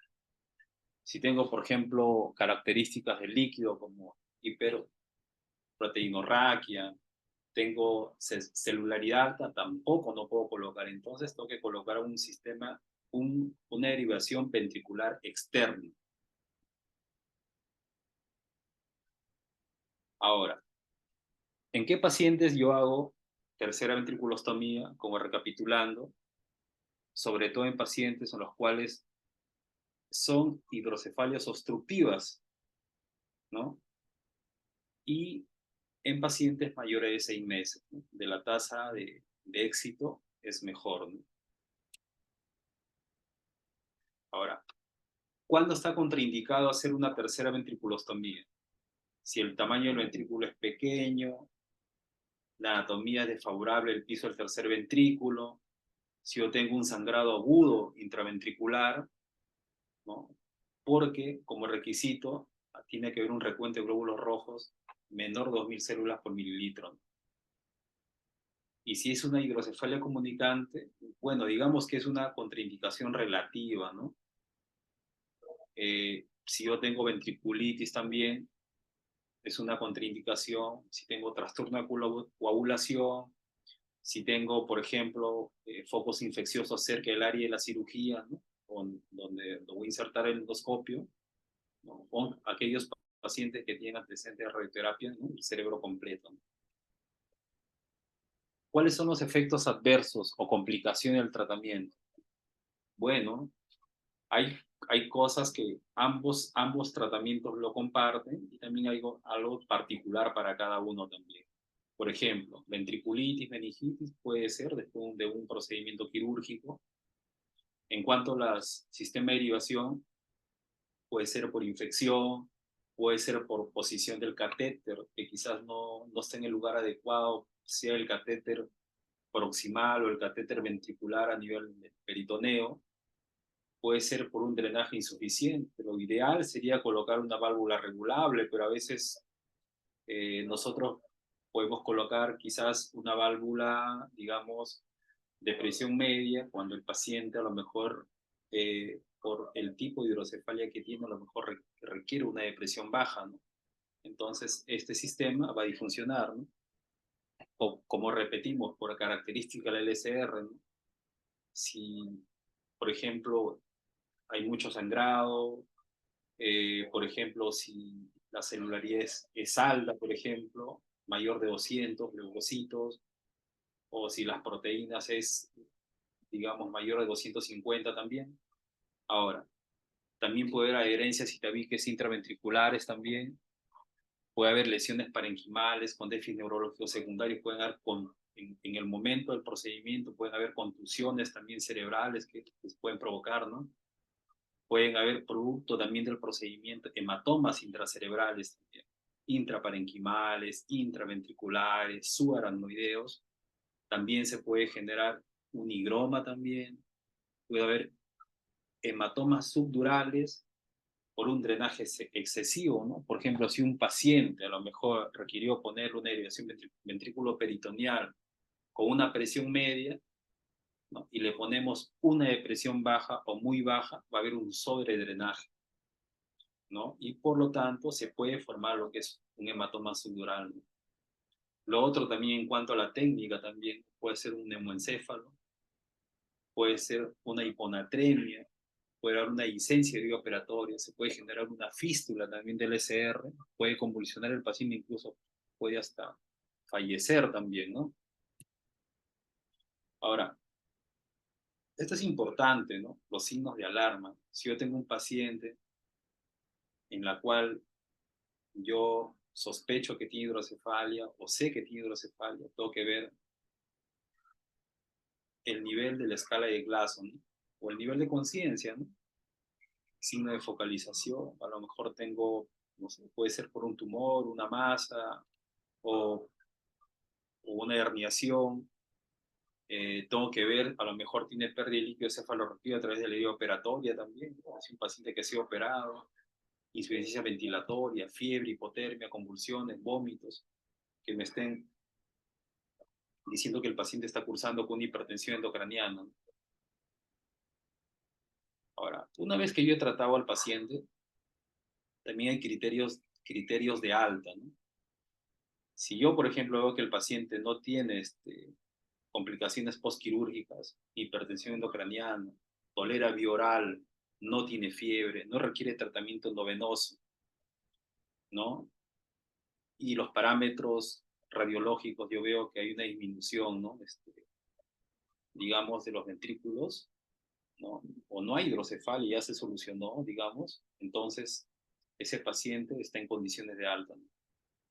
Si tengo, por ejemplo, características del líquido como hiperproteinorraquia, tengo celularidad alta, tampoco no puedo colocar. Entonces tengo que colocar un sistema, una derivación ventricular externa. Ahora, ¿en qué pacientes yo hago tercera ventriculostomía? Como recapitulando, sobre todo en pacientes en los cuales son hidrocefalias obstructivas, ¿no? Y en pacientes mayores de 6 meses, ¿no?, de la tasa de éxito es mejor, ¿no? Ahora, ¿cuándo está contraindicado hacer una tercera ventriculostomía? Si el tamaño del ventrículo es pequeño, la anatomía es desfavorable del piso del tercer ventrículo, si yo tengo un sangrado agudo intraventricular, ¿no?, porque como requisito tiene que haber un recuento de glóbulos rojos menor de 2.000 células por mililitro. Y si es una hidrocefalia comunicante, bueno, digamos que es una contraindicación relativa, ¿no? Si yo tengo ventriculitis también, es una contraindicación. Si tengo trastorno de coagulación, Si tengo, por ejemplo, focos infecciosos cerca del área de la cirugía, ¿no? Donde lo voy a insertar el endoscopio, ¿no? O aquellos pacientes que tienen antecedentes de radioterapia, ¿no? El cerebro completo, ¿no? ¿Cuáles son los efectos adversos o complicaciones del tratamiento? Bueno, hay, hay cosas que ambos tratamientos lo comparten y también hay algo particular para cada uno también. Por ejemplo, ventriculitis, meningitis puede ser después de un procedimiento quirúrgico. En cuanto al sistema de derivación, puede ser por infección, puede ser por posición del catéter, que quizás no esté en el lugar adecuado, sea el catéter proximal o el catéter ventricular a nivel del peritoneo. Puede ser por un drenaje insuficiente. Lo ideal sería colocar una válvula regulable, pero a veces nosotros podemos colocar quizás una válvula, digamos, de presión media, cuando el paciente a lo mejor, por el tipo de hidrocefalia que tiene, a lo mejor requiere una depresión baja, ¿no? Entonces, este sistema va a disfuncionar, ¿no? O, como repetimos, por característica del LSR, ¿no? Si, por ejemplo, hay mucho sangrado, por ejemplo, si la celularidad es alta, por ejemplo, mayor de 200 leucocitos, o si las proteínas es, digamos, mayor de 250 también. Ahora, también puede haber adherencias y tabiques intraventriculares también, puede haber lesiones parenquimales con déficit neurológico secundario, pueden haber en el momento del procedimiento, pueden haber contusiones también cerebrales que se pueden provocar, ¿no? Pueden haber producto también del procedimiento hematomas intracerebrales también, intraparenquimales, intraventriculares, subaracnoideos. También se puede generar un higroma también. Puede haber hematomas subdurales por un drenaje excesivo, ¿no? Por ejemplo, si un paciente a lo mejor requirió poner una derivación ventrículo-peritoneal con una presión media, ¿no? Y le ponemos una de presión baja o muy baja, va a haber un sobredrenaje, ¿no? Y por lo tanto se puede formar lo que es un hematoma subdural, ¿no? Lo otro también en cuanto a la técnica también puede ser un neumoencéfalo, puede ser una hiponatremia, puede haber una licencia de vía operatoria, se puede generar una fístula también del SR, puede convulsionar el paciente, incluso puede hasta fallecer también, ¿no? Ahora, esto es importante, ¿no? Los signos de alarma. Si yo tengo un paciente en la cual yo sospecho que tiene hidrocefalia o sé que tiene hidrocefalia, tengo que ver el nivel de la escala de Glasgow, ¿no? O el nivel de conciencia, ¿no? Signo de focalización, a lo mejor tengo, no sé, puede ser por un tumor, una masa o, o una herniación. Tengo que ver, a lo mejor tiene pérdida de líquido cefalorraquídeo a través de la herida operatoria también, ¿no? Es un paciente que ha sido operado, insuficiencia ventilatoria, fiebre, hipotermia, convulsiones, vómitos, que me estén diciendo que el paciente está cursando con una hipertensión endocraniana, ¿no? Ahora, una vez que yo he tratado al paciente, también hay criterios de alta, ¿no? Si yo, por ejemplo, veo que el paciente no tiene complicaciones postquirúrgicas, hipertensión endocraniana, tolera vía oral, no tiene fiebre, no requiere tratamiento endovenoso, ¿no? Y los parámetros radiológicos, yo veo que hay una disminución, ¿no? Digamos, de los ventrículos, ¿no? O no hay hidrocefalia, ya se solucionó, digamos, entonces ese paciente está en condiciones de alta, ¿no?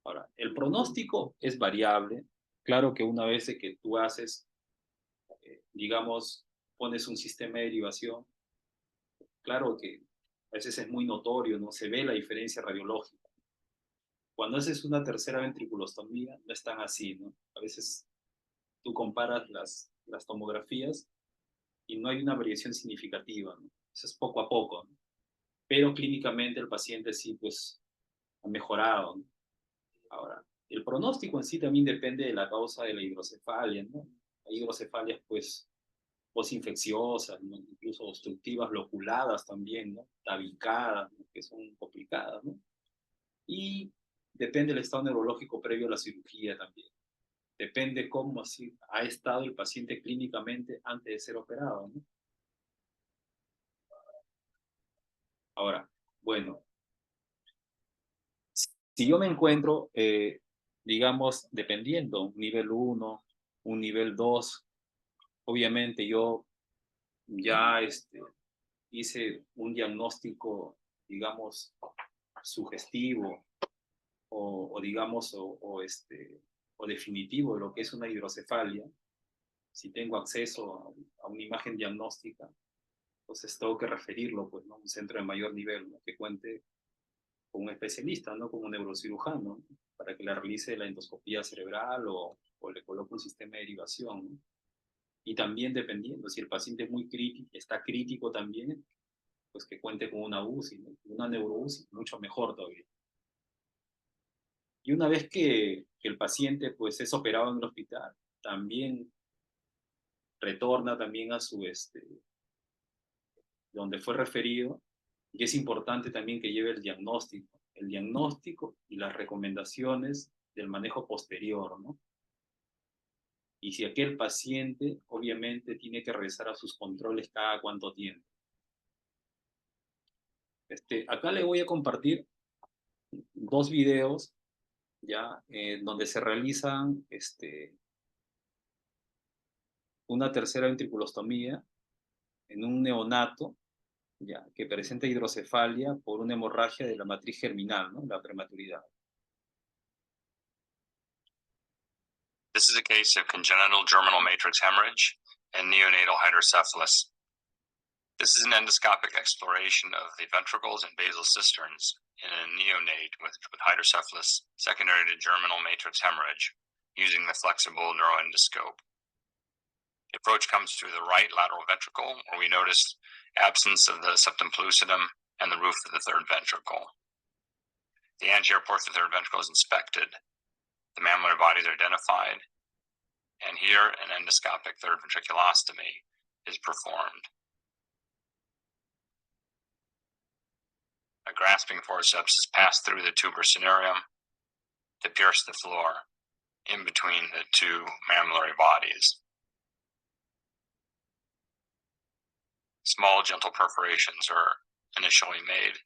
Ahora, el pronóstico es variable. Claro que una vez que tú haces, digamos, pones un sistema de derivación, claro que a veces es muy notorio, ¿no? Se ve la diferencia radiológica. Cuando haces una tercera ventriculostomía, no es tan así, ¿no? A veces tú comparas las tomografías y no hay una variación significativa, ¿no? Eso es poco a poco, ¿no? Pero clínicamente el paciente sí, pues, ha mejorado, ¿no? Ahora, el pronóstico en sí también depende de la causa de la hidrocefalia, ¿no? Hay hidrocefalias, pues, posinfecciosas, ¿no? Incluso obstructivas loculadas también, ¿no? Tabicadas, ¿no? Que son complicadas, ¿no? Y depende del estado neurológico previo a la cirugía también. depende cómo así ha estado el paciente clínicamente antes de ser operado, ¿no? Ahora, bueno, si yo me encuentro, digamos, dependiendo, un nivel 1, un nivel 2, obviamente yo ya hice un diagnóstico, digamos, sugestivo o digamos, o definitivo de lo que es una hidrocefalia. Si tengo acceso a una imagen diagnóstica, entonces tengo que referirlo, pues, ¿no? A un centro de mayor nivel, ¿no? Que cuente con un especialista, ¿no? Como un neurocirujano, ¿no? Para que le realice la endoscopía cerebral o le coloque un sistema de derivación, ¿no? Y también dependiendo, si el paciente es muy crítico, está crítico también, pues que cuente con una UCI, ¿no? Una neuro-UCI, mucho mejor todavía. Y una vez que el paciente pues es operado en el hospital, también retorna también a donde fue referido, y es importante también que lleve el diagnóstico y las recomendaciones del manejo posterior, ¿no? Y si aquel paciente obviamente tiene que regresar a sus controles cada cuánto tiempo. Acá le voy a compartir dos videos ya donde se realizan una tercera ventriculostomía en un neonato ya, que presenta hidrocefalia por una hemorragia de la matriz germinal, ¿no? La prematuridad. This is a case of congenital germinal matrix hemorrhage and neonatal hydrocephalus. This is an endoscopic exploration of the ventricles and basal cisterns in a neonate with hydrocephalus secondary to germinal matrix hemorrhage using the flexible neuroendoscope. The approach comes through the right lateral ventricle, where we noticed absence of the septum pellucidum and the roof of the third ventricle. The anterior port of the third ventricle is inspected. The mammillary body is identified, and here an endoscopic third ventriculostomy is performed. A grasping forceps is passed through the tuber cinereum to pierce the floor in between the two mammillary bodies. Small, gentle perforations are initially made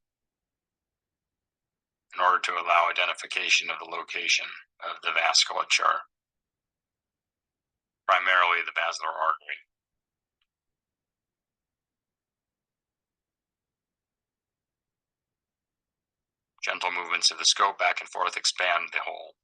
in order to allow identification of the location of the vasculature, primarily the basilar artery. Gentle movements of the scope back and forth expand the hole.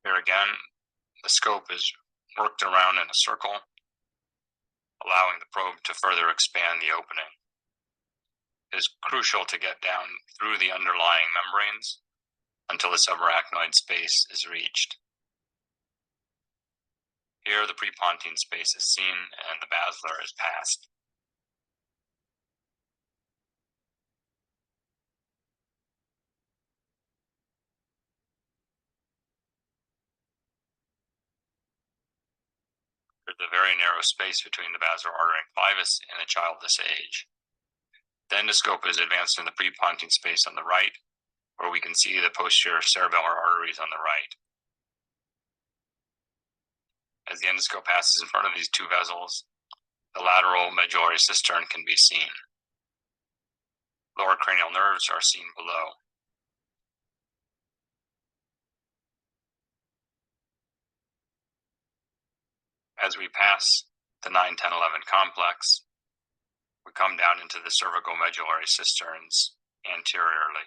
Here again, the scope is worked around in a circle, allowing the probe to further expand the opening. It is crucial to get down through the underlying membranes until the subarachnoid space is reached. Here, the prepontine space is seen and the basilar is passed. There's a very narrow space between the basilar artery and clivus in a child this age. The endoscope is advanced in the prepontine space on the right, where we can see the posterior cerebellar arteries on the right. As the endoscope passes in front of these two vessels, the lateral medullary cistern can be seen. Lower cranial nerves are seen below. As we pass the 9, 10, 11 complex, we come down into the cervicomedullary cisterns anteriorly.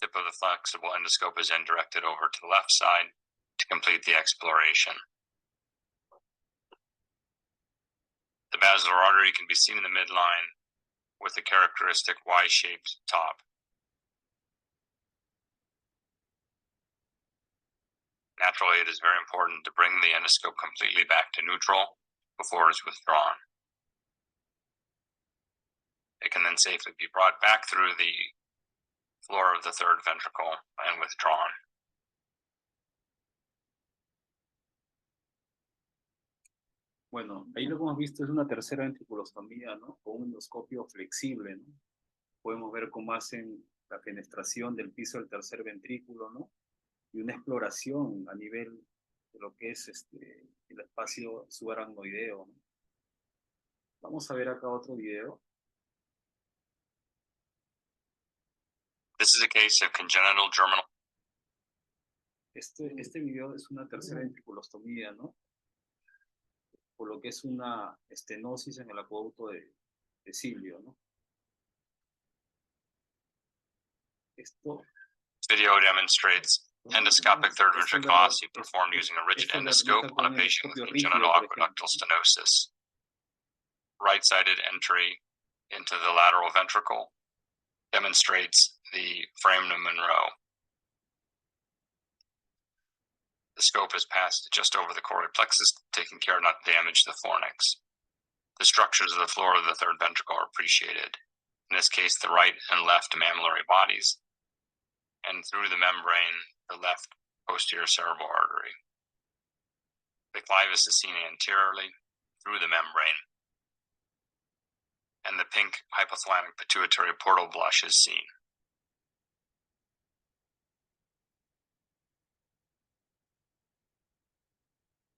Tip of the flexible endoscope is then directed over to the left side to complete the exploration. The basilar artery can be seen in the midline with a characteristic Y-shaped top. Naturally, it is very important to bring the endoscope completely back to neutral before it is withdrawn. It can then safely be brought back through the floor of the third ventricle and withdrawn. Bueno, ahí lo que hemos visto es una tercera ventriculostomía, ¿no? Con un endoscopio flexible, ¿no? Podemos ver cómo hacen la fenestración del piso del tercer ventrículo, ¿no? Y una exploración a nivel de lo que es el espacio subaracnoideo, ¿no? Vamos a ver acá otro video. This is a case of congenital germinal. Este video es una tercera ventriculostomía, ¿no? Por lo que es una estenosis en el acueducto de Silvio, ¿no? Esto This video demonstrates endoscopic third ventriculoscopy performed using a rigid endoscope on a patient with congenital aqueductal stenosis. Right-sided entry into the lateral ventricle demonstrates the foramen Monro. The scope is passed just over the choroid plexus, taking care not to damage the fornix. The structures of the floor of the third ventricle are appreciated. In this case, the right and left mammillary bodies, and through the membrane, the left posterior cerebral artery. The clivus is seen anteriorly through the membrane, and the pink hypothalamic pituitary portal blush is seen.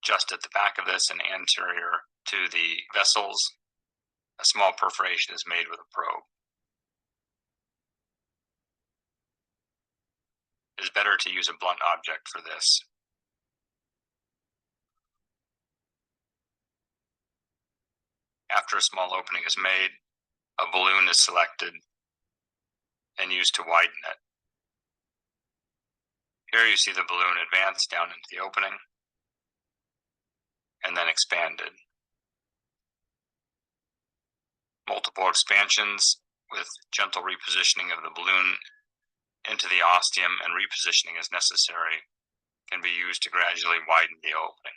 Just at the back of this and anterior to the vessels, a small perforation is made with a probe. It is better to use a blunt object for this. After a small opening is made, a balloon is selected and used to widen it. Here you see the balloon advance down into the opening and then expanded. Multiple expansions with gentle repositioning of the balloon into the ostium and repositioning as necessary can be used to gradually widen the opening.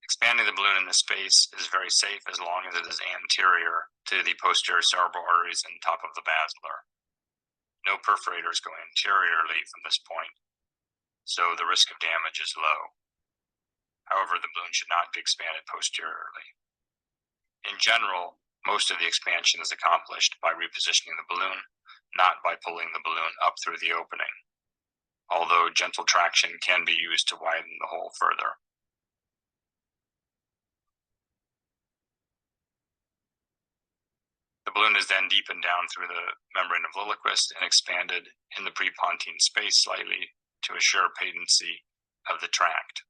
Expanding the balloon in this space is very safe as long as it is anterior to the posterior cerebral arteries and top of the basilar. No perforators go anteriorly from this point, so the risk of damage is low. However, the balloon should not be expanded posteriorly. In general, most of the expansion is accomplished by repositioning the balloon, not by pulling the balloon up through the opening, although gentle traction can be used to widen the hole further. The balloon is then deepened down through the membrane of Lilliquist and expanded in the prepontine space slightly to assure patency of the tract.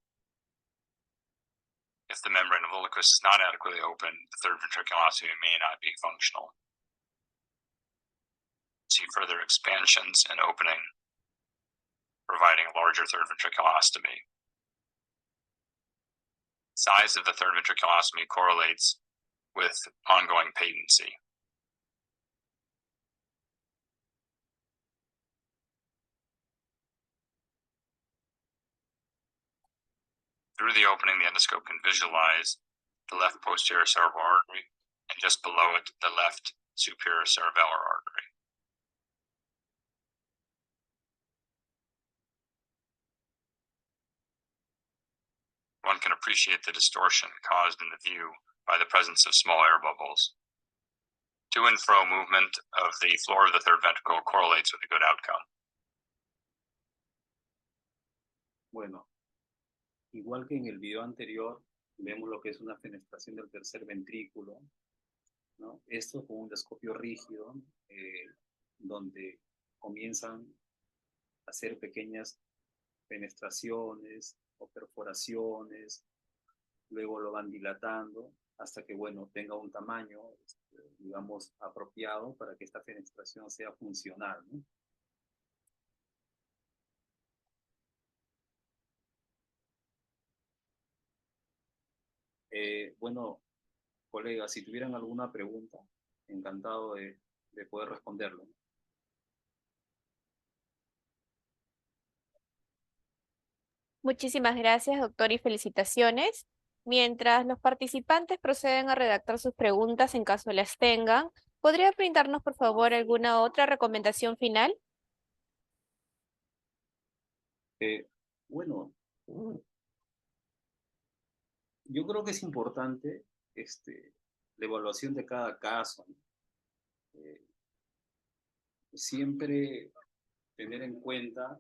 If the membrane of Lilliquist is not adequately open, the third ventriculostomy may not be functional. See further expansions and opening, providing a larger third ventriculostomy. Size of the third ventriculostomy correlates with ongoing patency. Through the opening, the endoscope can visualize the left posterior cerebral artery, and just below it, the left superior cerebellar artery. One can appreciate the distortion caused in the view by the presence of small air bubbles. To and fro movement of the floor of the third ventricle correlates with a good outcome. Bueno, igual que en el video anterior, vemos lo que es una fenestración del tercer ventrículo, ¿no? Esto con un endoscopio rígido, donde comienzan a hacer pequeñas fenestraciones o perforaciones, luego lo van dilatando hasta que, bueno, tenga un tamaño, digamos, apropiado para que esta fenestración sea funcional, ¿no? Bueno, colegas, si tuvieran alguna pregunta, encantado de poder responderlo. Muchísimas gracias, doctor, y felicitaciones. Mientras los participantes proceden a redactar sus preguntas en caso las tengan, ¿podría brindarnos, por favor, alguna otra recomendación final? Bueno, yo creo que es importante la evaluación de cada caso, ¿no? Siempre tener en cuenta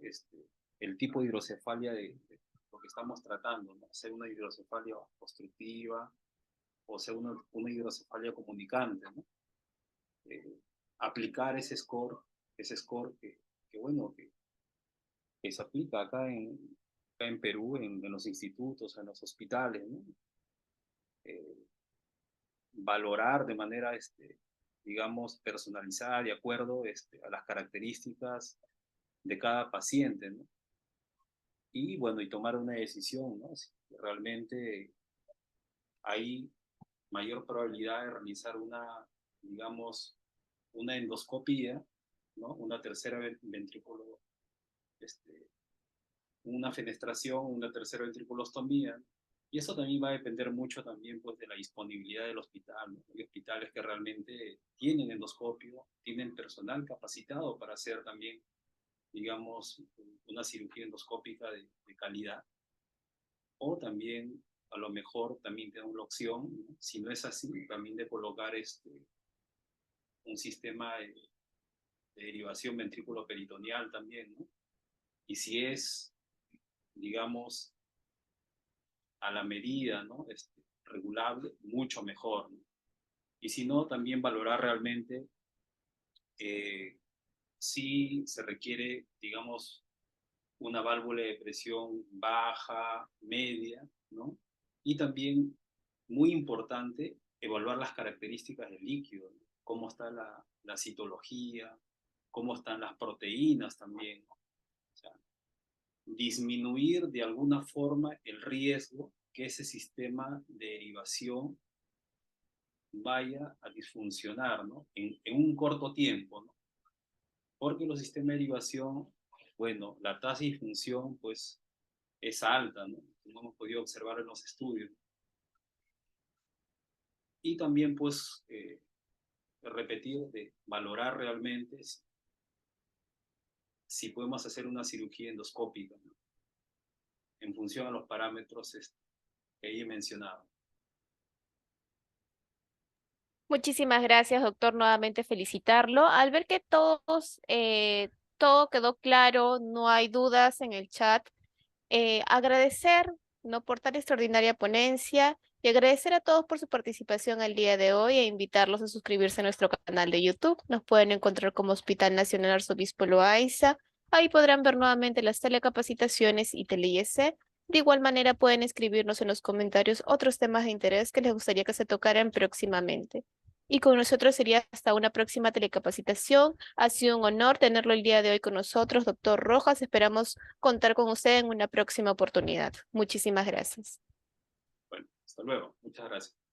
el tipo de hidrocefalia de lo que estamos tratando, ¿no? Sea una hidrocefalia obstructiva o sea una hidrocefalia comunicante, ¿no? Aplicar ese score que se aplica acá en Perú, en los institutos, en los hospitales, ¿no? Valorar de manera, digamos, personalizada, de acuerdo a las características de cada paciente, ¿no? Y bueno, y tomar una decisión, ¿no? Si realmente hay mayor probabilidad de realizar digamos, una endoscopía, ¿no? Una tercera ventrículo, una fenestración, una tercera ventriculostomía. Y eso también va a depender mucho también pues, de la disponibilidad del hospital, ¿no? Hay hospitales que realmente tienen endoscopio, tienen personal capacitado para hacer también, digamos, una cirugía endoscópica de calidad. O también, a lo mejor, también tienen la opción, ¿no? Si no es así, también de colocar un sistema de derivación ventrículo-peritoneal también, ¿no? Y si es, digamos, a la medida, ¿no? Regulable, mucho mejor, ¿no? Y si no, también valorar realmente si se requiere, digamos, una válvula de presión baja, media, ¿no? Y también, muy importante, evaluar las características del líquido, ¿no? Cómo está la citología, cómo están las proteínas también, ¿no? O sea, disminuir de alguna forma el riesgo que ese sistema de derivación vaya a disfuncionar, ¿no? En un corto tiempo, ¿no? Porque los sistemas de derivación, bueno, la tasa de disfunción, pues, es alta, ¿no? Como hemos podido observar en los estudios. Y también, pues, repetir, de valorar realmente si podemos hacer una cirugía endoscópica, ¿no? En función a los parámetros que he mencionado. Muchísimas gracias, doctor. Nuevamente felicitarlo. Al ver que todo quedó claro, no hay dudas en el chat, agradecer, ¿no? Por tan extraordinaria ponencia y agradecer a todos por su participación el día de hoy e invitarlos a suscribirse a nuestro canal de YouTube. Nos pueden encontrar como Hospital Nacional Arzobispo Loaiza. Ahí podrán ver nuevamente las telecapacitaciones y tele-IEC. De igual manera pueden escribirnos en los comentarios otros temas de interés que les gustaría que se tocaran próximamente. Y con nosotros sería hasta una próxima telecapacitación. Ha sido un honor tenerlo el día de hoy con nosotros, doctor Rojas. Esperamos contar con usted en una próxima oportunidad. Muchísimas gracias. Bueno, hasta luego. Muchas gracias.